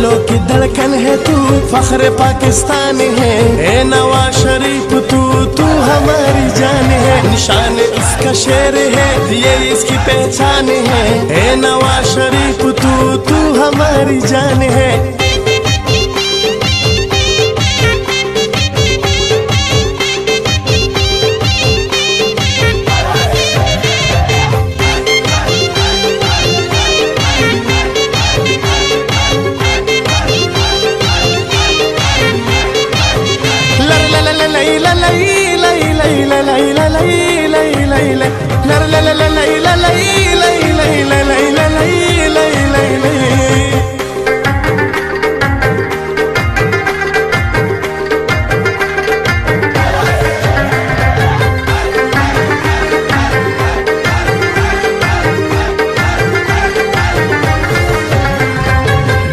दिलों की धड़कन है तू, फख्र पाकिस्तान है। ए नवाज शरीफ तू हमारी जान है। निशान इसका शेर है, ये इसकी पहचान है। ए नवाज शरीफ तू हमारी जान है।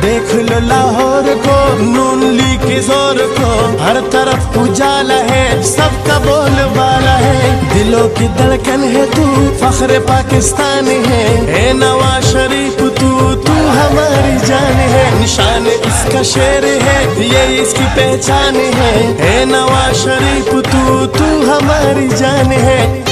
देख लो लाहौर को, नून लीग के जोर को, हर तरफ उजाला है, सबका बोलबाला है। दिलों की धड़कन है तू, फख्र पाकिस्तान है। ए नवाज शरीफ तू हमारी जान है। निशान इसका शेर है, ये इसकी पहचान है। ए नवाज शरीफ तू हमारी जान है।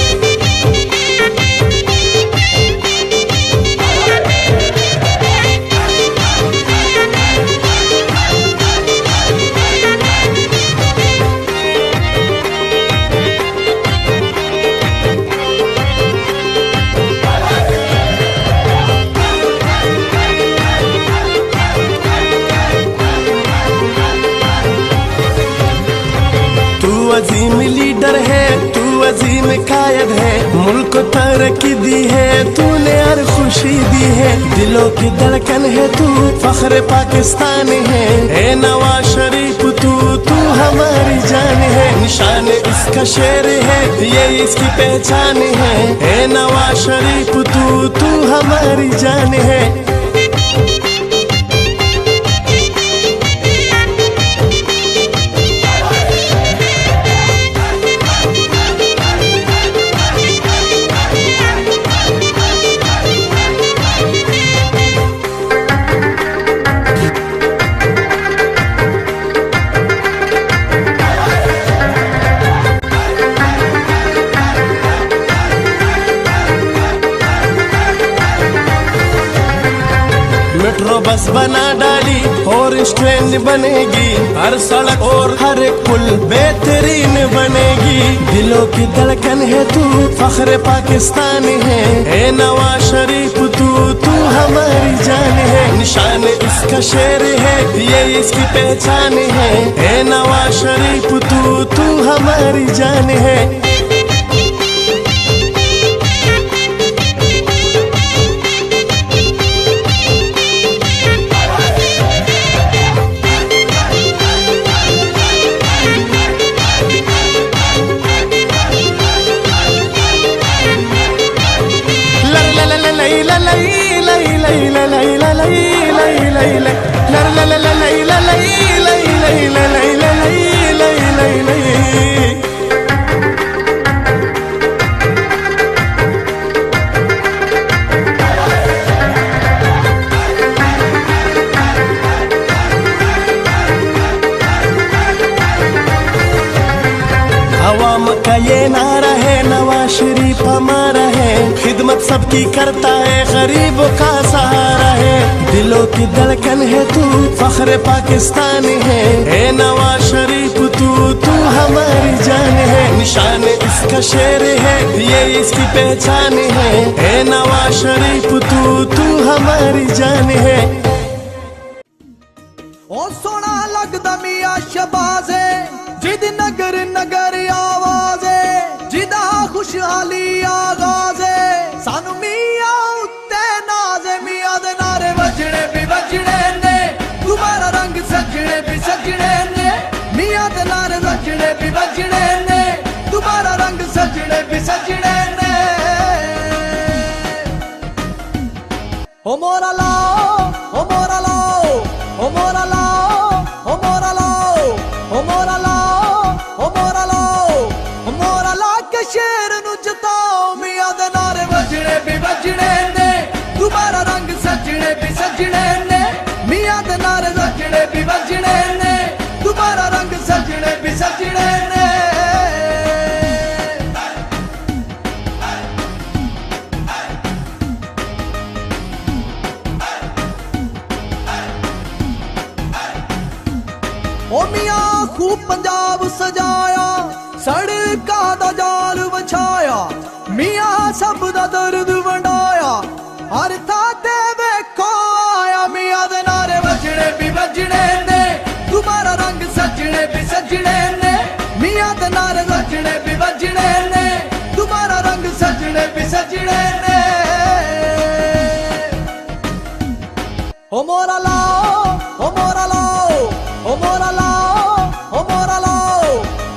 अजीम लीडर है तू, अजीम कायद है। मुल्क को तरक्की दी है तूने, हर खुशी दी है। दिलों की धड़कन है तू, फख्र पाकिस्तान है। ए नवाज शरीफ तू हमारी जान है। निशान इसका शेर है, ये इसकी पहचान है। ए नवाज शरीफ तू हमारी जान है। मेट्रो बस बना डाली और स्ट्रेंज बनेगी, हर सड़क और हर एक पुल बेहतरीन बनेगी। दिलों की धड़कन है तू, फख्र पाकिस्तान है। ए नवाज शरीफ तू हमारी जान है। निशान इसका शेर है, ये इसकी पहचान है। ए नवाज शरीफ तू हमारी जान है। अवाम का ये नारा है, नवाज शरीफ हमारा है। खिदमत सबकी करता है, गरीबों का सहारा है। दिलों की धड़कन है तू, फख्र पाकिस्तान है। ए नवाज शरीफ तू हमारी जान है। निशान इसका शेर है, ये इसकी पहचान है। ए नवाज शरीफ तू हमारी जान है। ओ सोना लगदा मियां शहबाज है, जिद नगर नगर आवाज है, जिदा खुशहाली आगाज है। सानू मियां उत्ते नाज है, मियां दे नारे वजने भी वजने ने, तुम्हारा रंग सजने भी सजने ने। मियां दे नारे वजने भी वजने ने, तुम्हारा रंग सजने भी सजने ने। ओ मोरा लाओ, ओ मोरा लाओ, ओ मोरा लाओ, ओ मोरा लाओ, ओ मोरा लाओ, ओ मोरा लाओ, ओ मोरा ला के शेर नु जताओ। मियां दे नारे वजने भी वजने ने, तुम्हारा रंग सजने भी सजने ने। मियां दे नारे सब दा दर्द वंडाया हर था ते वेखो आया मियां दे नारे वजने भी वजने ने तुम्हारा रंग सजने भी सजने ने मियां दे नारे वजने भी वजने ने तुम्हारा रंग सजने भी सजने ने ओ मोरा लाओ ओ मोरा लाओ ओ मोरा लाओ ओ मोरा लाओ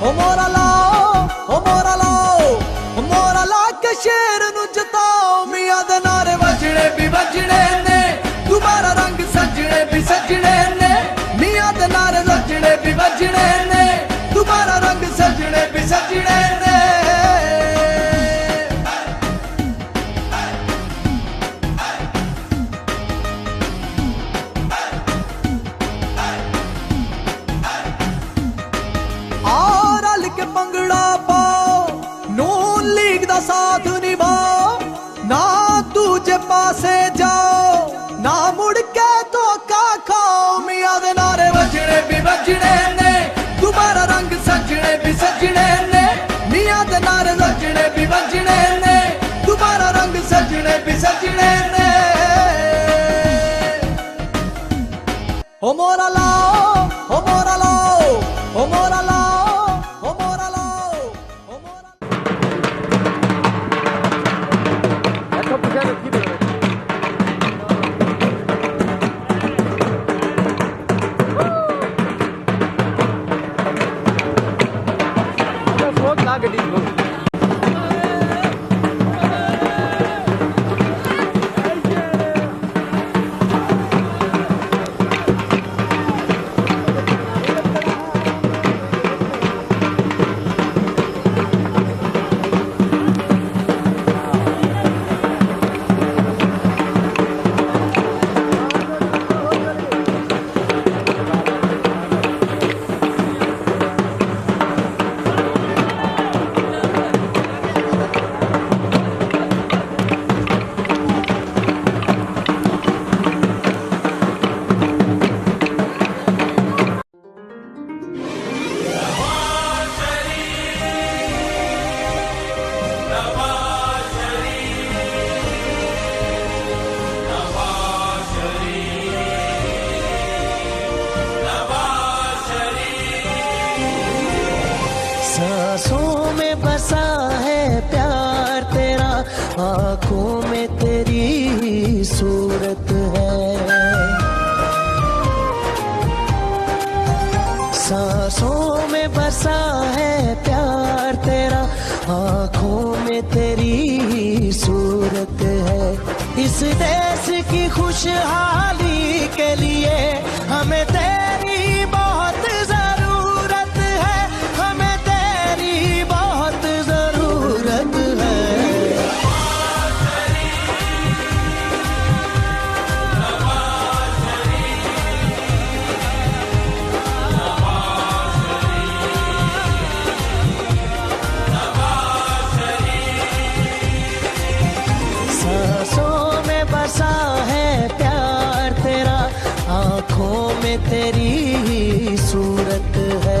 ओ मोरा लाओ ओ मोरा लाओ ओ मोरा ला के शेर नु जताओ मियां दे नारे वजने भी वजने ने तुम्हारा रंग सजने भी सजने ने मियां दे नारे वजने भी वजने ने तुम्हारा रंग सजने भी सजने ने पंगड़ा पाओ नून लीग दा साथ निभाओ ना दूजे पासे जाओ ना मुड़ के धोखा खाओ मियां दे नारे वजने भी वजने ने तुम्हारा रंग सजने भी सजने ने मियां दे नारे वजने भी वजने ने तुम्हारा रंग सजने भी सजने ने ओ मोरा लाओ ओ मोरा लाओ ओ मोरा लाओ सांसों में बसा है प्यार तेरा आंखों में तेरी सूरत है सांसों में बसा है प्यार तेरा आंखों में तेरी सूरत है इस देश की खुशहाली के लिए हमें तेरी बहुत जरूरत है हमें तेरी बहुत जरूरत है सांसों में बसा है प्यार तेरा आंखों में तेरी सूरत है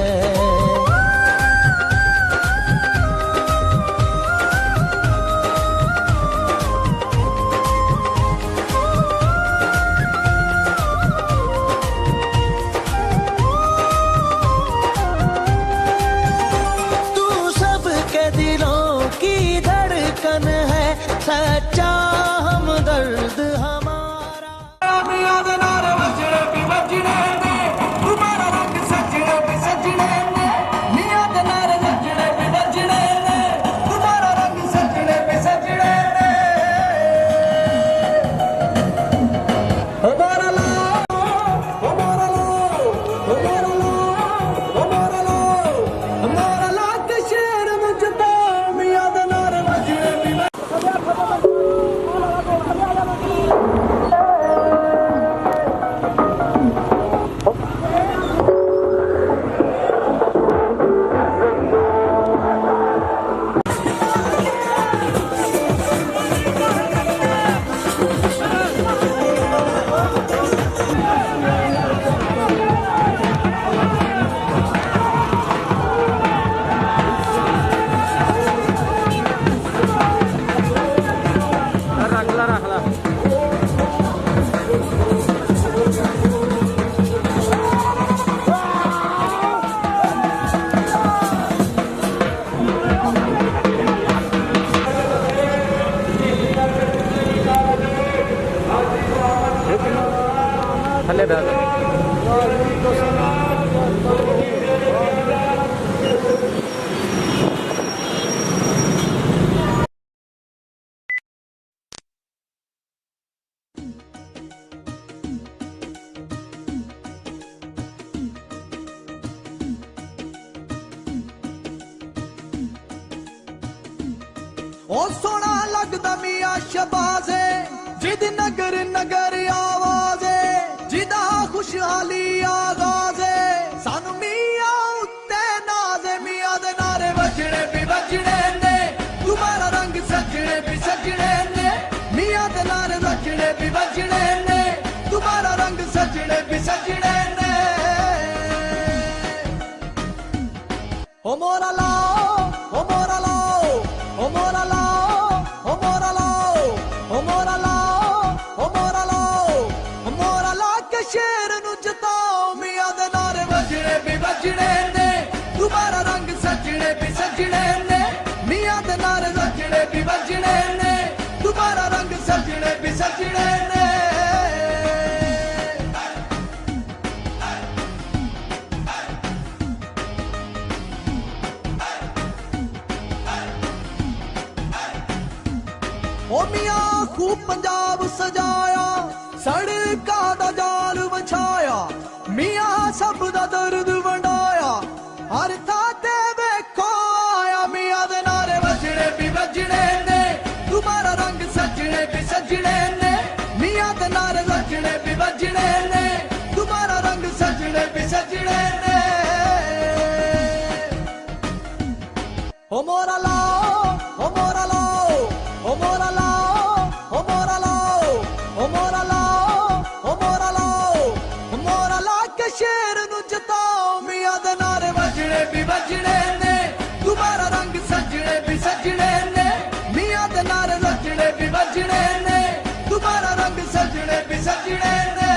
तू सबके दिलों की धड़कन है सच्चा हमदर्द हमारा मियां दे नारे वजने भी वजने ने ओ सोना लगदा मियां शबाज़े जिद नगर नगर आवाज़े जिदा खुशहाली आगाज़े सानू मियां उत्ते नाज़े मियां दे नारे वजने भी वजने ने तुम्हारा रंग सजने भी सजने ने मियां दे नारे वजने भी वजने ने तुम्हारा रंग सजने भी सजने ने ओ मोरा लाओ ओ मोरा लाओ ओ मोरा लाओ ओ मोरा लाओ ओ मोरा लाओ ओ मोरा लाओ ओ मोरा ला के शेर नु जताओ मियां दे नारे वजने भी वजने ने तुम्हारा रंग सजने भी सजने ने मियां दे नारे वजने भी वजने ने तुम्हारा रंग सजने भी सजने ने ओ मियां खूब पंजाब सजाया सड़का दा जाल बछाया मियां सब दा दर्द वंडाया हर था ते वेखो आया मियां दे नारे वजने भी वजने ने तुम्हारा रंग सजने भी सजने ने मियां दे नारे वजने भी वजने ने तुम्हारा रंग सजने भी सजने ने ओ मोरा लाओ ओ मोरा लाओ ओ मोरा लाओ ओ मोरा लाओ ओ मोरा लाओ ओ मोरा लाओ ओ मोरा ला के शेर नु जताओ मियां दे नारे वजने भी वजने ने तुम्हारा रंग सजने भी सजने ने मियां दे नारे वजने भी वजने ने तुम्हारा रंग सजने भी सजने ने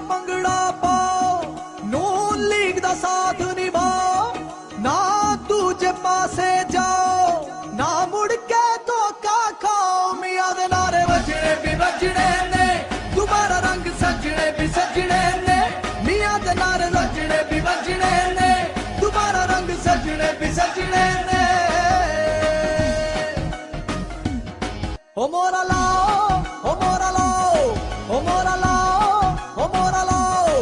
पंगड़ा पाओ नून लीग दा साथ निभाओ ना दूजे पासे जाओ ना मुड़ के धोखा खाओ मियां दे नारे वजने भी वजने ने तुम्हारा रंग सजने भी सजने ने मियां दे नारे वजने भी वजने ने तुम्हारा रंग सजने भी सजने ने ओ मोरा लाओ ओ मोरा लाओ ओ मोरा लाओ ओ मोरा लाओ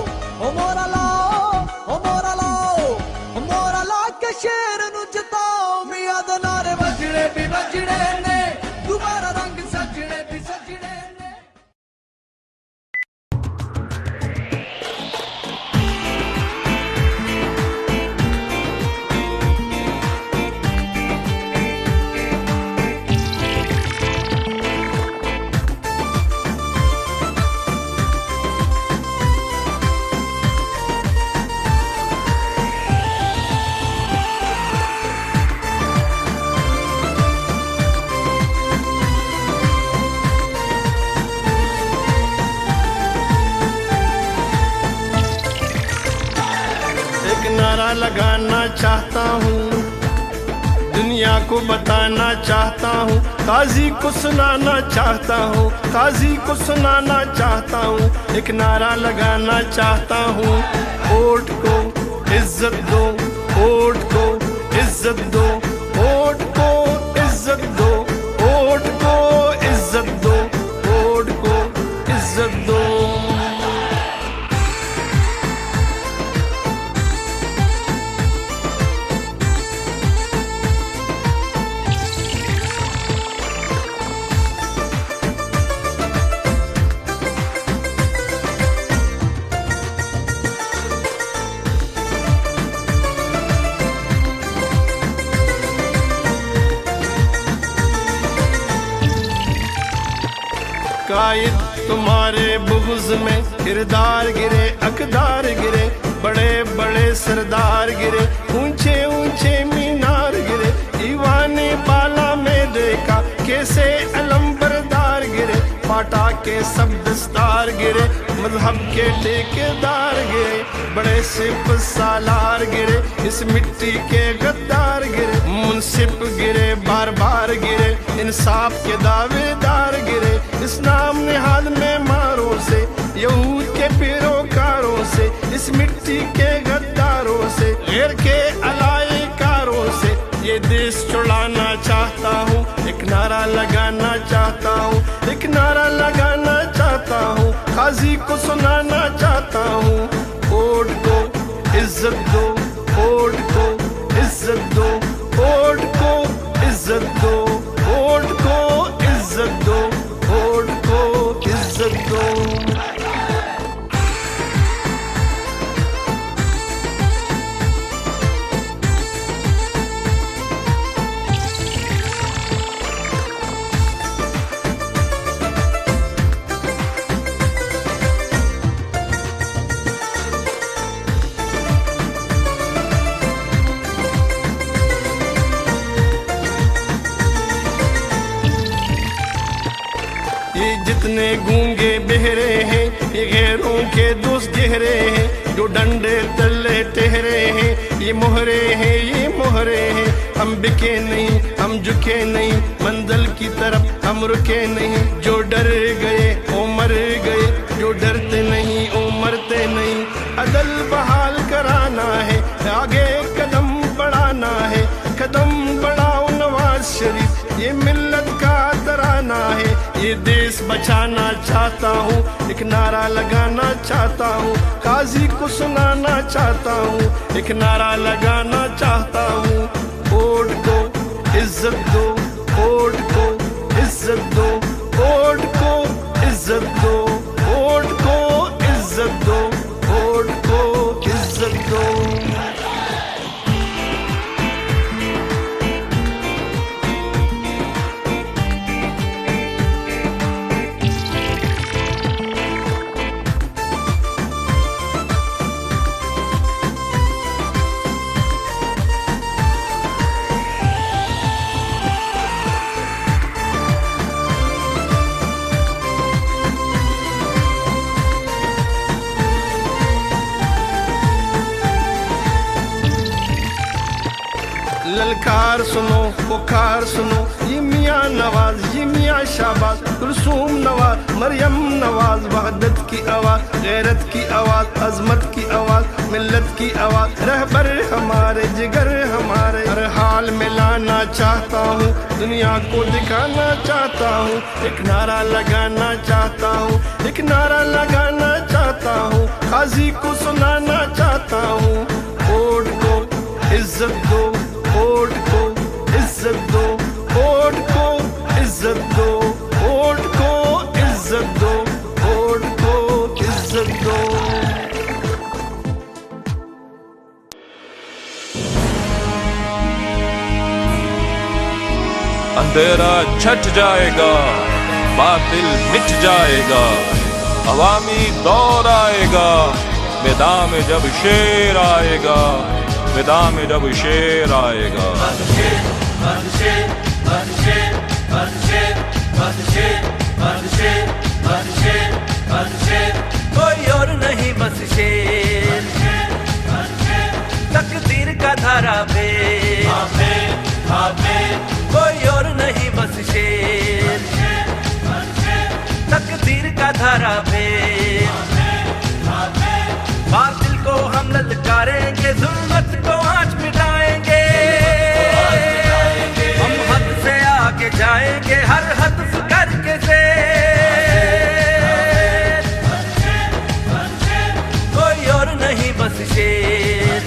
ओ मोरा लाओ ओ मोरा लाओ ओ मोरा ला के शेर नु जताओ मियां दे नारे वजने भी वजने ने तुम्हारा रंग सजने भी सजने ने नारा लगाना चाहता हूँ दुनिया को बताना चाहता हूँ काजी को सुनाना चाहता हूँ काजी को सुनाना चाहता हूँ एक नारा लगाना चाहता हूँ वोट को इज्जत दो वोट को इज्जत दो वोट को इज्जत दो वोट को इज्जत दो वोट को इज्जत दो कायद तुम्हारे बुग़्ज़ में किरदार गिरे अकदार गिरे बड़े बड़े सरदार गिरे ऊंचे ऊंचे मीनार गिरे दीवाने बाला में देखा कैसे अलंबरदार गिरे पाटा के सब दस्तार गिरे मजहब के ठेकेदार गिरे बड़े सिप सालार गिरे इस मिट्टी के गद्दार गिरे मुंसिफ गिरे बार बार गिरे इंसाफ के दावेदार गिरे इस नाम निहाद में मारों से यहूद के पैरोकारों से इस मिट्टी के गद्दारों से गैर के अलायकारों से ये देश छुड़ाना चाहता हूँ एक नारा लगाना चाहता हूँ एक नारा लगाना चाहता हूँ, काजी को सुनाना चाहता हूँ। वोट को इज्जत दो, वोट को इज्जत दो, वोट को इज्जत दो, वोट को इज्जत दो, वोट को इज्जत दो। ये जितने गूंगे बहरे हैं, ये गैरों के दोस्त गहरे हैं, जो डंडे तले ठहरे हैं, ये मोहरे हैं, ये मोहरे हैं। हम बिके नहीं, हम झुके नहीं, मंजिल की तरफ हम रुके नहीं। जो डर गए वो मर गए, जो डरते नहीं वो मरते नहीं। अदल बहाल कराना है, आगे कदम बढ़ाना है, कदम बढ़ाओ नवाज शरीफ, ये मिल्लत का तराना है। ये देश बचाना चाहता हूँ, एक नारा लगाना चाहता हूँ, काजी को सुनाना चाहता हूँ, एक नारा लगाना चाहता हूँ। वोट को इज्जत दो, वोट को इज्जत दो, वोट को इज्जत दो, वोट को इज्जत दो, वोट को इज्जत दो। ललकार सुनो, पुकार सुनो, ये मियाँ नवाज, ये मियाँ शाहबाज, कुलसूम नवाज, मरियम नवाज। वहदत की आवाज़, गैरत की आवाज़, अजमत की आवाज़, मिल्लत की आवाज़। रहबर हमारे, जिगर हमारे, हर हाल में लाना चाहता हूँ, दुनिया को दिखाना चाहता हूँ। एक नारा लगाना चाहता हूँ, एक नारा लगाना चाहता हूँ, काजी को सुनाना चाहता हूँ। वोट को इज्जत दो, वोट को इज्जत दो, वोट को इज्जत दो, वोट को इज्जत दो, वोट को इज्जत दो। अंधेरा छट जाएगा, बातिल मिट जाएगा, अवामी दौर आएगा, मैदान में जब शेर आएगा, मैदान में जब शेर आएगा। कोई और नहीं बस शेर, तकदीर का धारा पे, कोई और नहीं बस शेर, तकदीर का धारा पे। बातिल को हम ललकारेंगे, जुल्मत को आज मिटाएंगे, हम हद से आगे जाएंगे, हर हद करके से। कोई और नहीं बस शेर,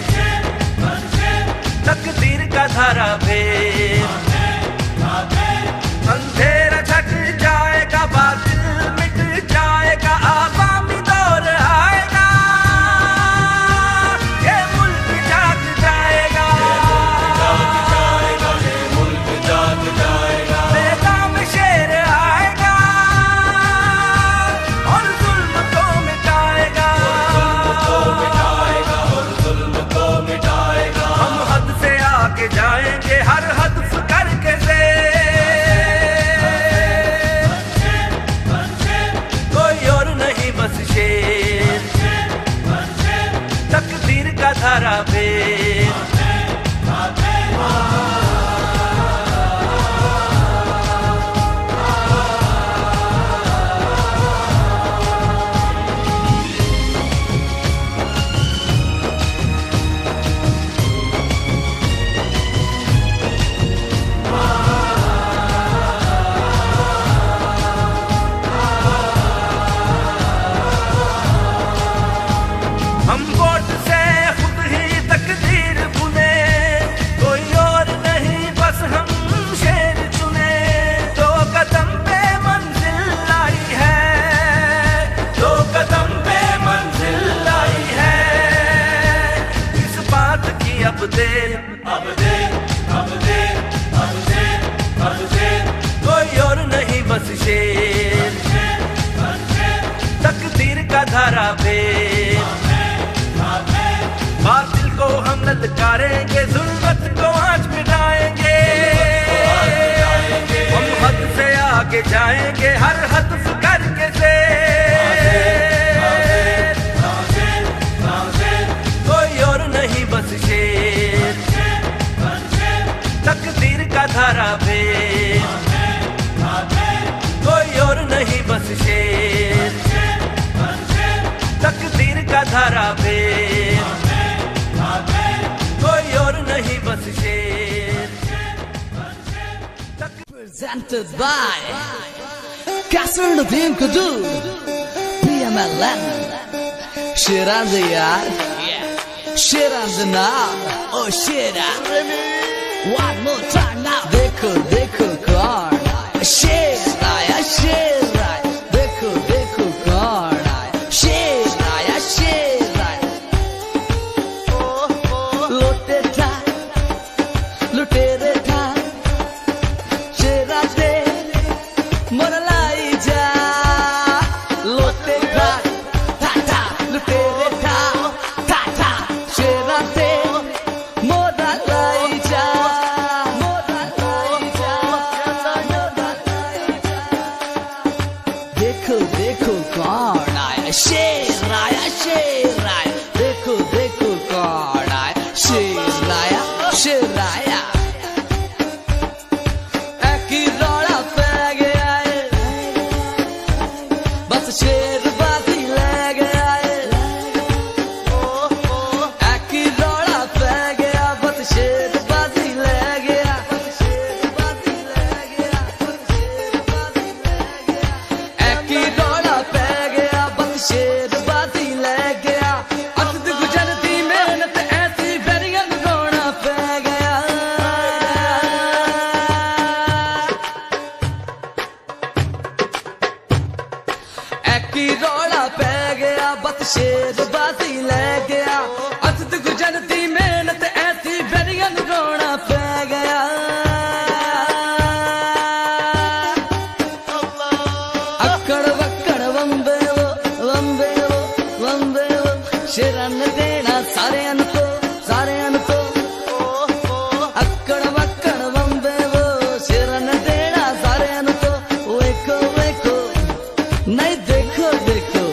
तकदीर का धारा पे। अंधेरा छट जाएगा, बातिल मिट जाएगा, आवामी दौर आएगा, ये मुल्क जाग जाएगा, ये मुल्क जाग जाएगा। मैदान में शेर आएगा और जुल्म को मिटाएगा, और जुल्म को मिटाएगा। हम हद से आगे जाएंगे, हर हद करके से। शेर, तकदीर का धारा पे। दे, अब दे, अब दे, अब दे, अब दे, कोई और नहीं बस शेर, तकदीर का धारा फेर, बातिल को हम ललकारेंगे, जुल्मत को आज मिटाएंगे, हम हद से आगे जाएंगे, हर हद करके से कोई और नहीं बस शेर, तकदीर का धारा फेर, कोई और नहीं बस शेर, तकदीर का धारा फेर, कोई और नहीं बस शेर। Presented by Castle of Kudu, PMLN, Shiraziyar, Shirazana, oh Shira. One more time now. Dekho, dekho, kaun aaya, Sher aaya, Sher aaya. Dekho, dekho, kaun aaya, Sher aaya, Sher aaya. Lote tha, lutere tha, Shera te, moralai ja. Lote tha, tha tha, lutere tha, tha tha, Shera te, moralai ja. Moralai ja, moralai ja. Dekho, dekho, kaun aaya, Sher aaya, Sher aaya. Dekho, dekho, kaun aaya, Sher aaya, Sher aaya. Eki rola pe gaya hai, bas sherbazi le gaya hai. Eki rola pe gaya, bas sherbazi le gaya. Eki rola pe gaya, bas sherbazi le gaya. Asd gujarti mehnat aisi bariyan rona pe gaya. Eki rola pe gaya, bas sherbazi le gaya. Asd gujarti mehnat aisi bariyan rona pe gaya. Akkad vakkad vambe wo, vambe wo, vambe wo. Shiran dena sareyan ko, sareyan ko. Akkad vakkad vambe wo, shiran dena sareyan ko. Weko, weko, nahi dekho, dekho.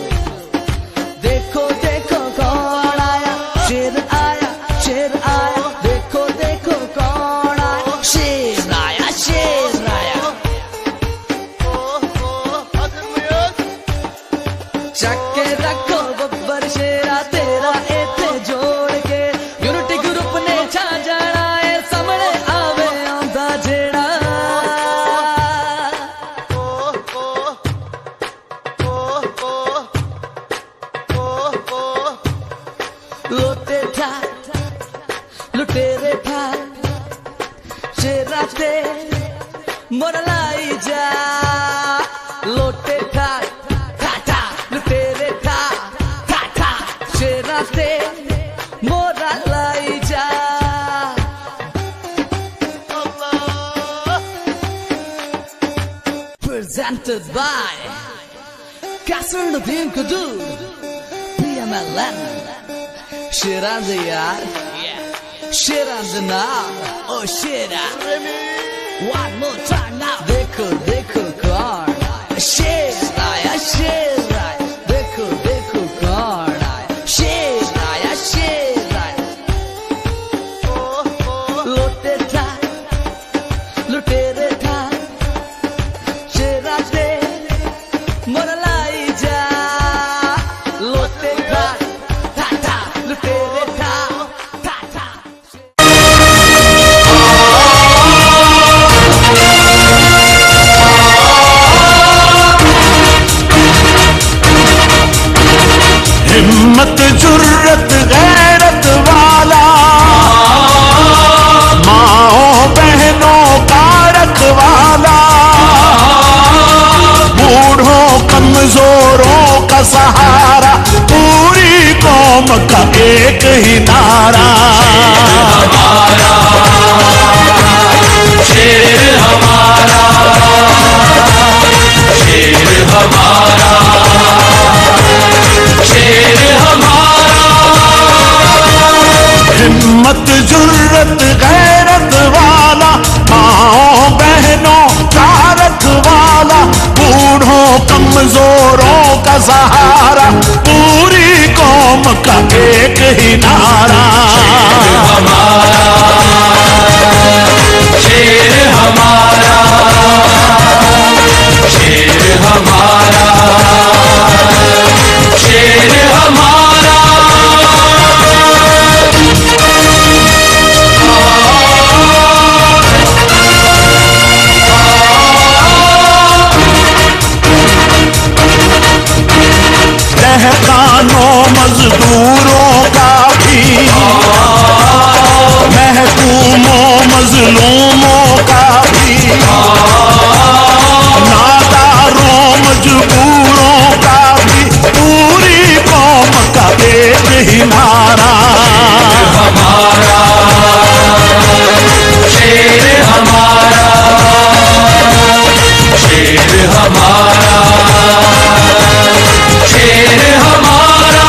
Dekho, dekho, kaun aaya, sher aaya, sher aaya. Dekho, dekho, kaun aaya, sher aaya, sher aaya. Chakke rakho babbar shera tera ethe jod ke, Unity Group ne chha jana hai, samne aave aunda jeda. Lote tha, lutere tha, shera te, moralai ja. Lote tha, tha tha, lutere tha, tha tha, shera te, moralai ja. Presented by Castle of Kudu, PMLN, Shiraziyar, Shirazana, oh Shira. One more time now. Dekho, dekho, kaun aaya, Sher aaya, Sher aaya. Dekho, dekho, kaun aaya, Sher aaya, Sher aaya. Lote tha, lutere tha, Shera te, moralai ja. Lote tha, tha tha, lutere tha, tha tha. हिम्मत जुर्रत गैरत वाला, माओ बहनों का रखवाला, बूढ़ों कमजोरों का सहारा, पूरी कौम का एक ही नारा। सहारा, पूरी कौम का एक ही नारा। शेर हमारा, शेर हमारा, शेर हमारा। दहकानों मजदूरों का भी, महकूमों मजलूमों का भी, नादारों मजबूरों का भी, पूरी कौम का एक ही नारा। हमारा शेर हमारा, शेर हमारा, शेर हमारा।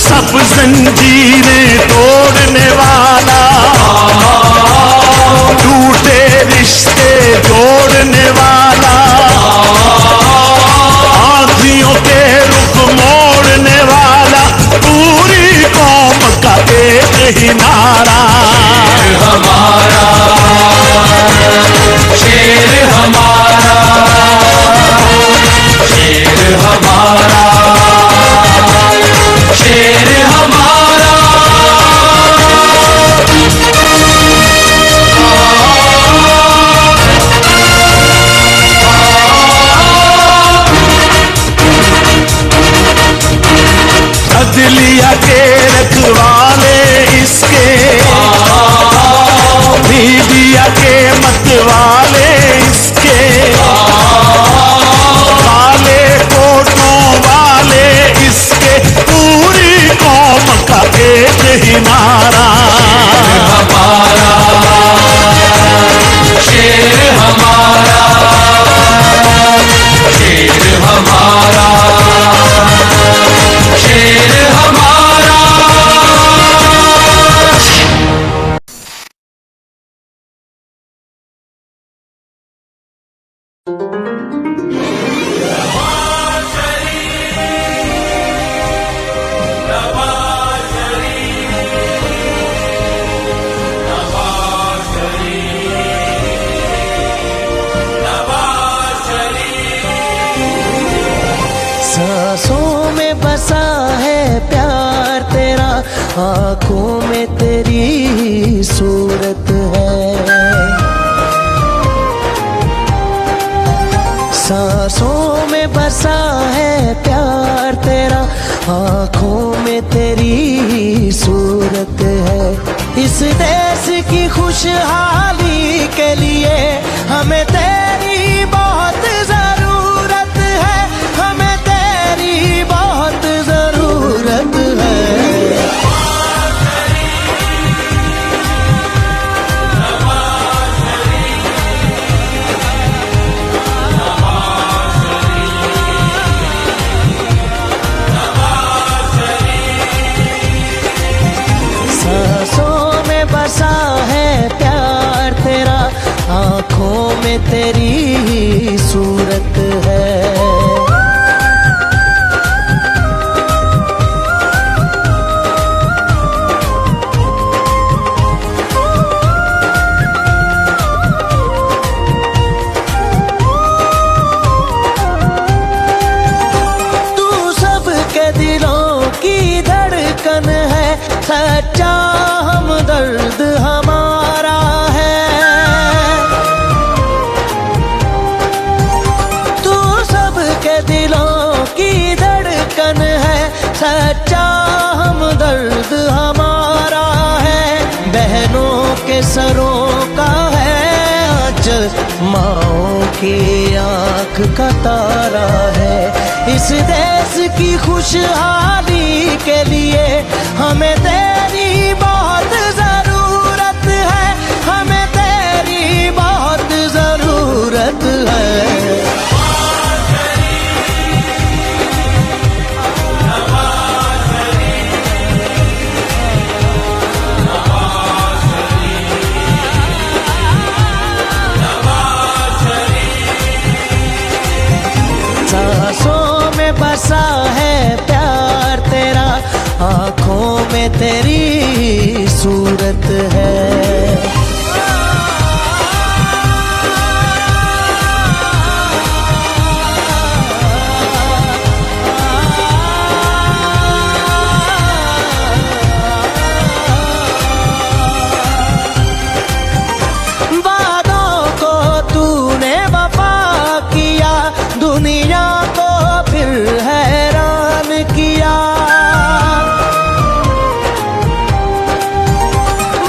सब जंजीरें तोड़ने वाला, टूटे रिश्ते जोड़ने वाला, आंधियों के रुख मोड़ने वाला, पूरी कौम का एक ही नारा। हमारा शेर हमारा, शेर हमारा, शेर हमारा। अदलिया के रखवाले इसके, मीडिया के मतवाले इसके, काले कोटों वाले इसके, पूरी कौम का एक ही नारा। हमारा शेर हमारा, शेर हमारा, शेर हमारा। सांसों में बसा है प्यार तेरा, आंखों में तेरी सूरत है। सांसों में बसा है प्यार तेरा, आंखों में तेरी सूरत है। इस देश की खुशहाली के लिए हमें तेरी बहुत जरूरत है, हमें तेरी बहुत जरूरत है। सांसों में बसा है प्यार तेरा, आंखों में तेरी सूरत है। तू सबके दिलों की धड़कन है, सच्चा हमदर्द हमारा है। तू सबके दिलों की धड़कन है, सच्चा हमदर्द हमारा है। बहनों के सरों का है आंचल, माँओं की आँख का तारा है। इस देश की खुशहाली के लिए हमें तेरी बहुत जरूरत है, हमें तेरी बहुत जरूरत है। में तेरी सूरत है। दुनिया को फिर हैरान किया,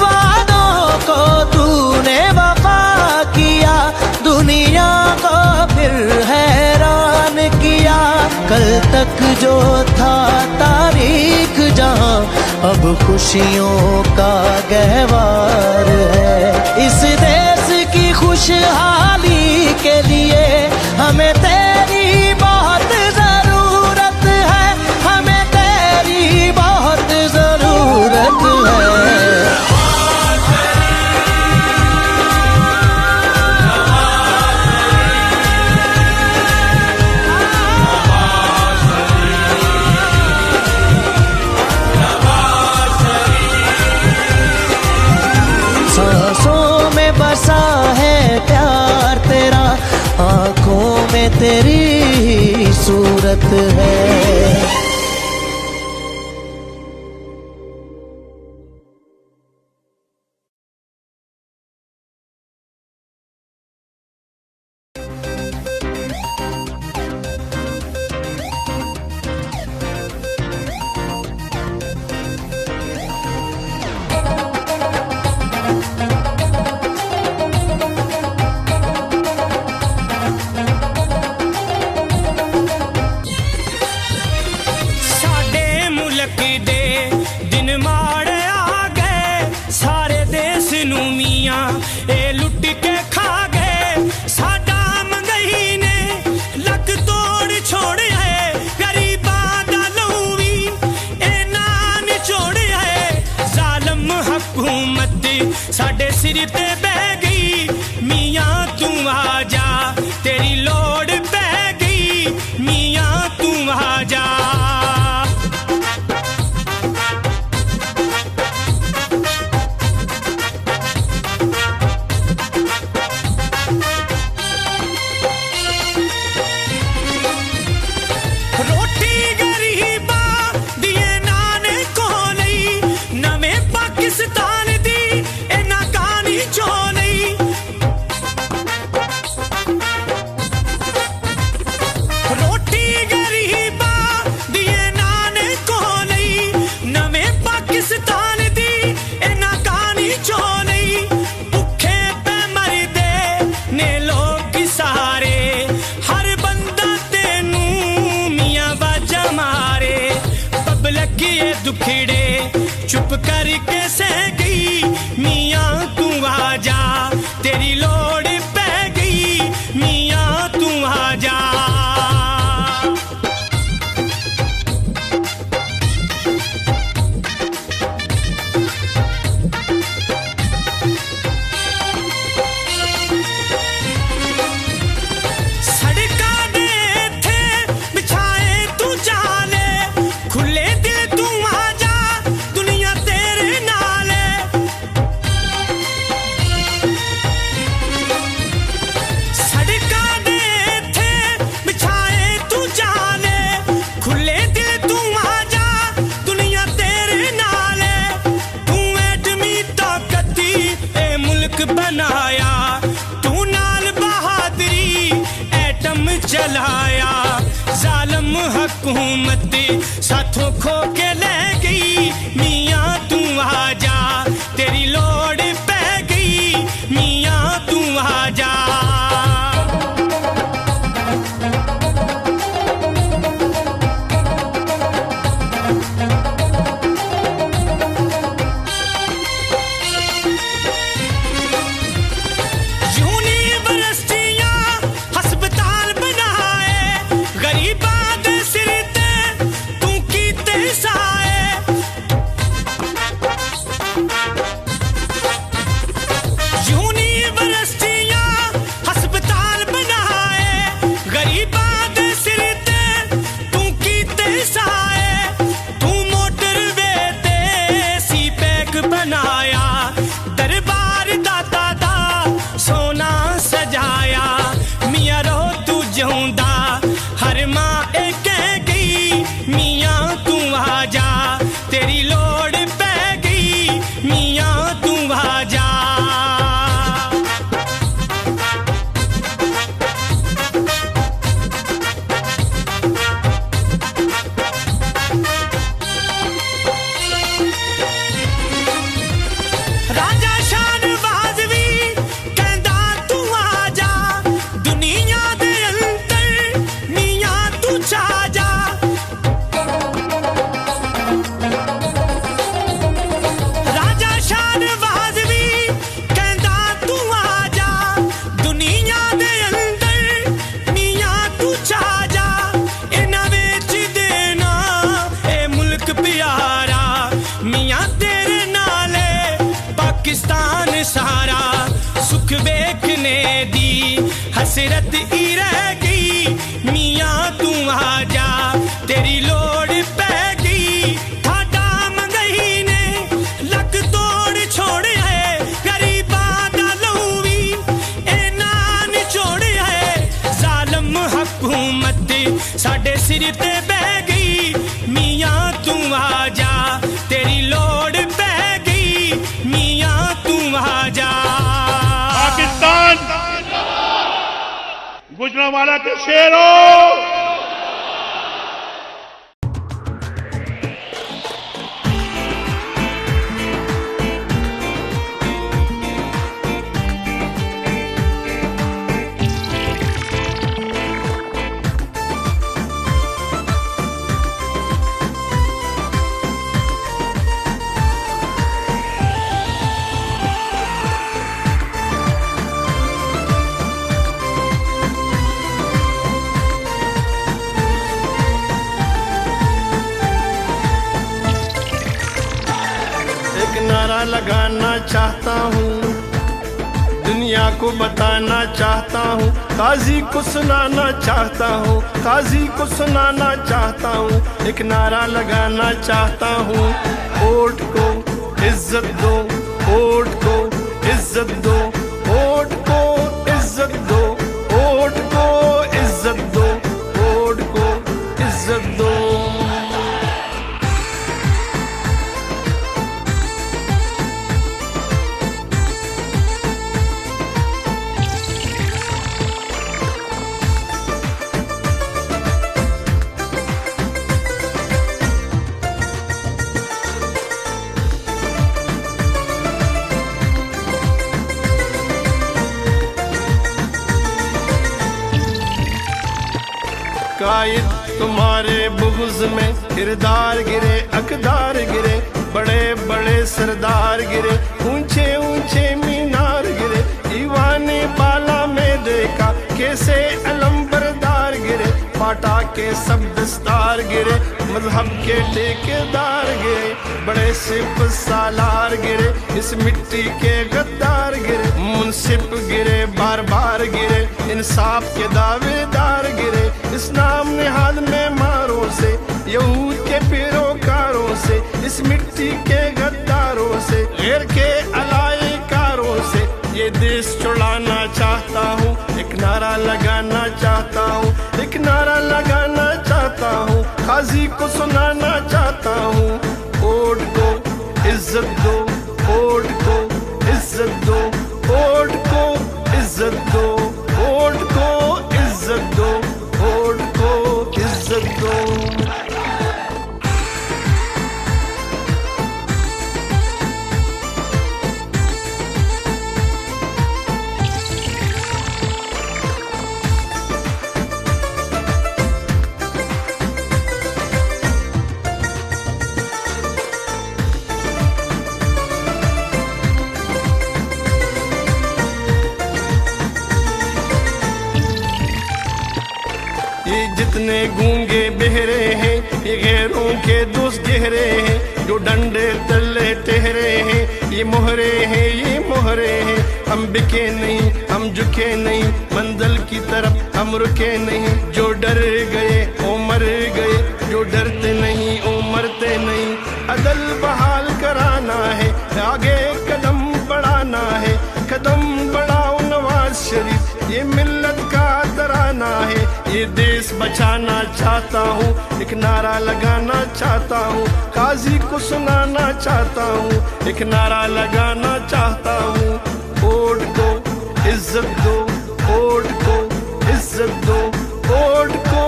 वादों को तूने वफा किया, दुनिया को फिर हैरान किया। कल तक जो था तारीख जहां अब खुशियों का गहवार है। इस देश की खुशहाली के लिए हमें तेरी बहुत जरूरत है, हमें तेरी बहुत जरूरत है। सांसों में बसा है प्यार तेरा, आँखों में तेरी सूरत है। साडे सिर ते बह गई, मियां तू आ जा, तेरी लोड़ पै गई, मियां तू आ जा। रोटी गरीबा दिए नाने को नहीं, नवे पाकिस्तान दुखड़े चुप करके सह गई, मियां तू आ जा, तेरी लोड़ पै गई, मियां तू आ जा। बनाया तू नाल बहादुरी एटम चलाया, जालम हुकूमत साथों खो के ले गई, मियां तू आ जा, तेरी लोड़ पै गई, मियां तू आ जा। सारा सुख वेखने दी हसरत ही रह गई मियाँ तू आ जा तेरी लोड़ पै गई थाडा मंगई ने लक तोड़ छोड़ है गरीबा दा लहू भी इना निचोड़ है जालम हुकूमत साडे सिर ते बह गई मियाँ तू आ जा तेरी लोड़ पै गई मियाँ तू आ जा। पाकिस्तान गुजरांवाला के शेरों लगाना चाहता हूँ दुनिया को बताना चाहता हूँ काजी को सुनाना चाहता हूँ काजी को सुनाना चाहता हूँ एक नारा लगाना चाहता हूँ वोट को इज्जत दो वोट को इज्जत दो वोट को इज्जत दो वोट को इज्जत दो वोट को इज्जत दो। कायद तुम्हारे बुग़्ज़ में किरदार गिरे अकदार गिरे बड़े बड़े सरदार गिरे ऊंचे ऊंचे मीनार गिरे दीवाने बाला में देखा कैसे अलंबरदार गिरे पाटा के सब दस्तार गिरे मजहब के ठेकेदार गिरे बड़े सिप सालार गिरे इस मिट्टी के गद्दार गिरे मुंसिफ गिरे बार बार गिरे इंसाफ के दावेदार गिरे इस नाम निहाद में मारों से यहूद के पैरोकारों से इस मिट्टी के गद्दारों से गैर के अलायकारों से ये देश छुड़ाना चाहता हूँ एक नारा लगाना चाहता हूँ एक नारा लगाना चाहता हूँ काजी को सुनाना चाहता हूँ वोट को इज्जत दो वोट को इज्जत दो वोट को इज्जत दो वोट को इज्जत दो वोट को इज्जत दो। जितने गूंगे बहरे हैं ये गैरों के दोस्त गहरे हैं जो डंडे तले ठहरे हैं ये मोहरे हैं हम बिके नहीं हम झुके नहीं मंजिल की तरफ हम रुके नहीं जो डर गए ओ मर गए जो डरते नहीं ओ मरते नहीं अदल बहाल कराना है आगे कदम बढ़ाना है कदम बढ़ाओ नवाज शरीफ ये मिल्लत का तराना है ये देश बचाना चाहता हूँ एक नारा लगाना चाहता हूँ काजी को सुनाना चाहता हूँ एक नारा लगाना चाहता हूँ वोट को इज्जत दो वोट को इज्जत दो वोट को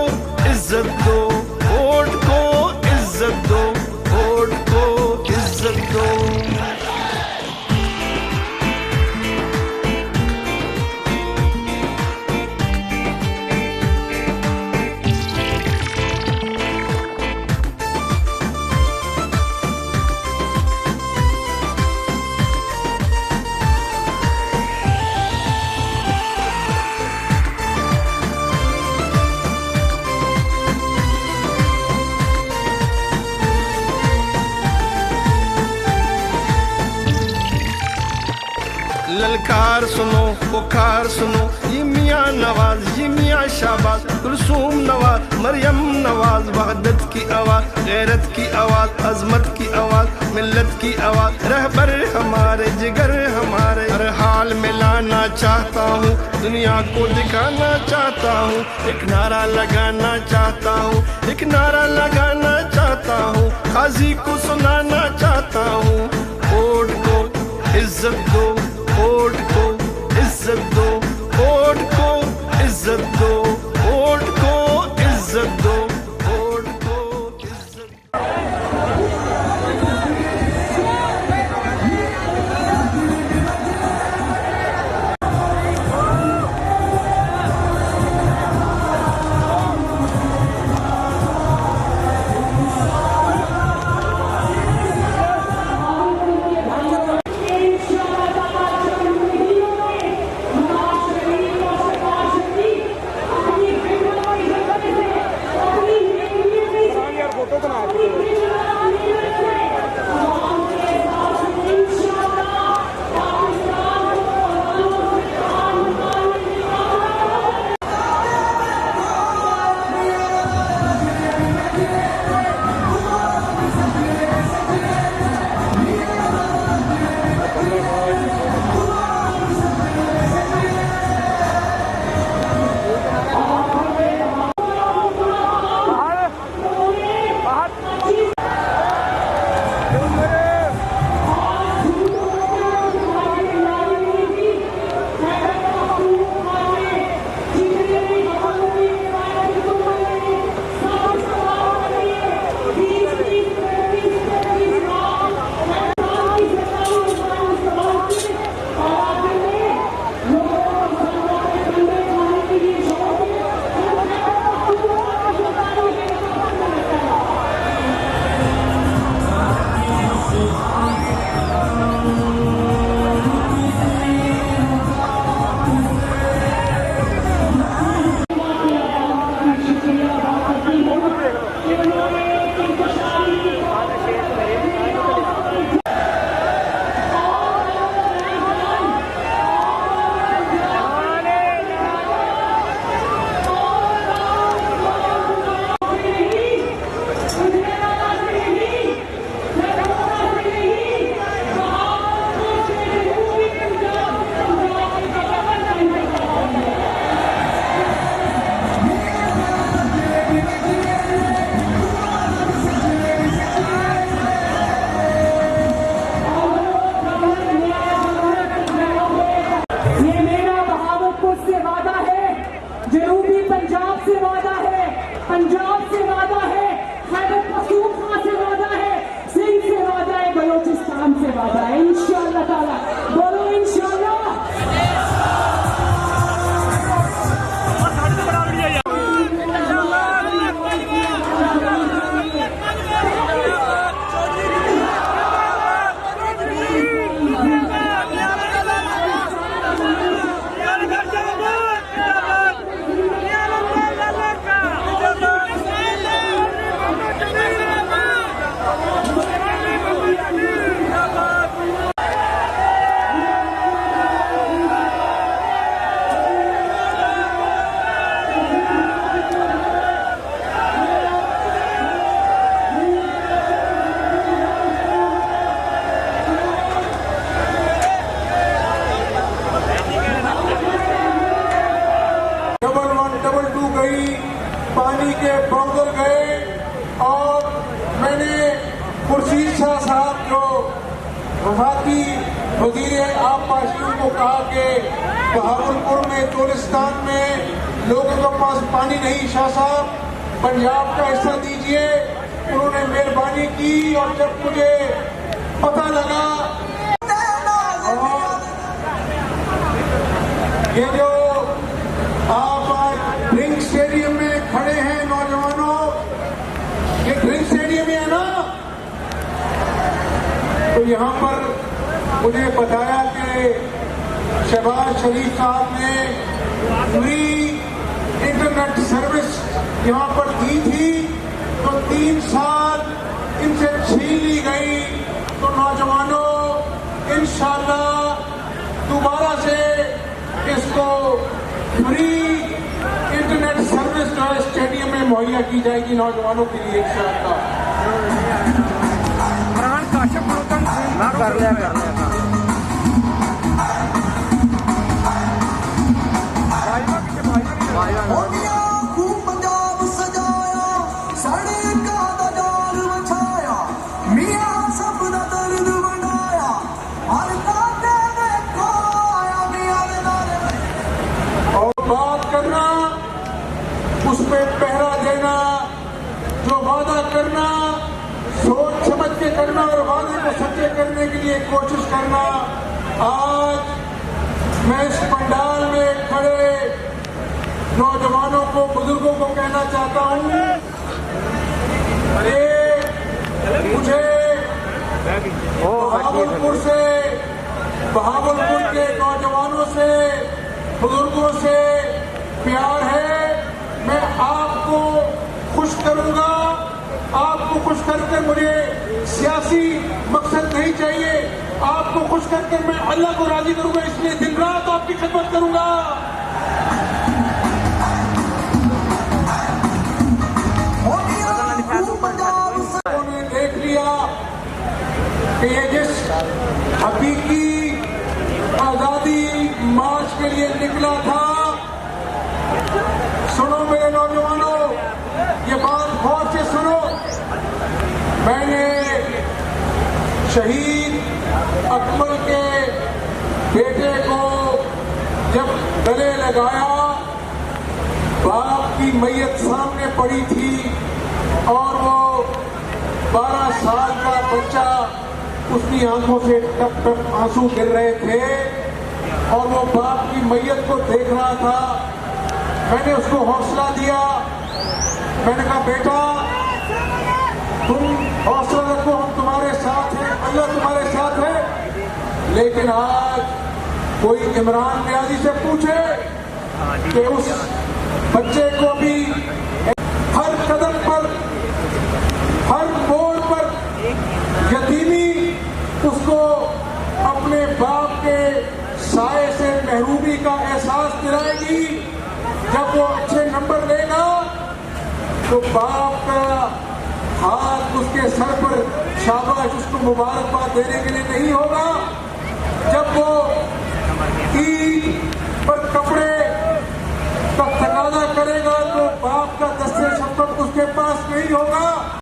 इज्जत दो वोट को इज्जत दो वोट को इज्जत दो। ललकार सुनो पुकार सुनो, ये मियाँ नवाज ये मियाँ शाहबाज, कुलसूम नवाज मरियम नवाज, वहदत की आवाज गैरत की आवाज अजमत की आवाज मिल्लत की आवाज, रहबर हमारे जिगर हमारे, हर हाल में लाना चाहता हूँ, दुनिया को दिखाना चाहता हूँ, एक नारा लगाना चाहता हूँ, एक नारा लगाना चाहता हूँ, काजी को सुनाना चाहता हूँ, वोट को इज्जत दो, वोट को इज्जत दो, वोट को इज्जत दो, वोट को इज्जत दो, वोट को इज्जत दो। पानी के बॉर्डर गए और मैंने खुर्शीद शाह साहब जो वफाकी वजीर आबपाशियों को कहा कि बहावलपुर में चोलिस्तान में लोगों के पास पानी नहीं, शाह साहब पंजाब का हिस्सा दीजिए। उन्होंने मेहरबानी की और जब मुझे पता लगा ये जो आप आज ड्रिंक स्टेडियम में खड़े हैं नौजवानों, ये ड्रिंक स्टेडियम है ना, तो यहाँ पर मुझे बताया कि शहबाज शरीफ साहब ने फ्री इंटरनेट सर्विस यहाँ पर दी थी, तो 3 साल इनसे छीन ली गई। तो नौजवानों इंशाअल्लाह दोबारा को फ्री इंटरनेट सर्विस जो है स्टेडियम में मुहैया की जाएगी नौजवानों के लिए इंशाअल्लाह। मोदिया खूब पंजाब सजाया साढ़े का जाल बछाया मियां सब दा दर्द बनाया हर काटे में खोया मियां दे नारे और बात करना, उस पे पहरा देना, जो वादा करना सोच समझ के करना और वादे को सच्चे करने के लिए कोशिश करना। आज मैं इस पंडाल में खड़े नौजवानों को, बुजुर्गों को कहना चाहता हूं, अरे मुझे बहावलपुर के नौजवानों से, बुजुर्गों से प्यार है। मैं आपको खुश करूंगा, आपको खुश करके मुझे सियासी मकसद नहीं चाहिए, आपको खुश करके मैं अल्लाह को राजी करूंगा, इसलिए दिन रात आपकी खिदमत करूंगा। उन्होंने देख लिया कि ये जिस हकीकी आजादी मार्च के लिए निकला था, सुनो मेरे नौजवानों, ये बात गौर से सुनो। मैंने शहीद अकमल के बेटे को जब गले लगाया, बाप की मैयत सामने पड़ी थी और वो 12 साल का बच्चा, उसकी आंखों से टप टप आंसू गिर रहे थे और वो बाप की मैयत को देख रहा था। मैंने उसको हौसला दिया, मैंने कहा बेटा तुम हौसला रखो, हम तुम्हारे साथ हैं, अल्लाह तुम्हारे साथ है। लेकिन आज कोई इमरान न्याजी से पूछे कि उस बच्चे को भी हर कदम पर, हर मोड़ पर यतीमी उसको अपने बाप के साए से महरूमी का एहसास दिलाएगी। जब वो अच्छे नंबर लेगा तो बाप का हाथ उसके सर पर शाबाश, उसको मुबारकबाद देने के लिए नहीं होगा। जब वो ईद पर कपड़े का तकाजा करेगा तो बाप का दस्ते शफ़क़त उसके पास नहीं होगा।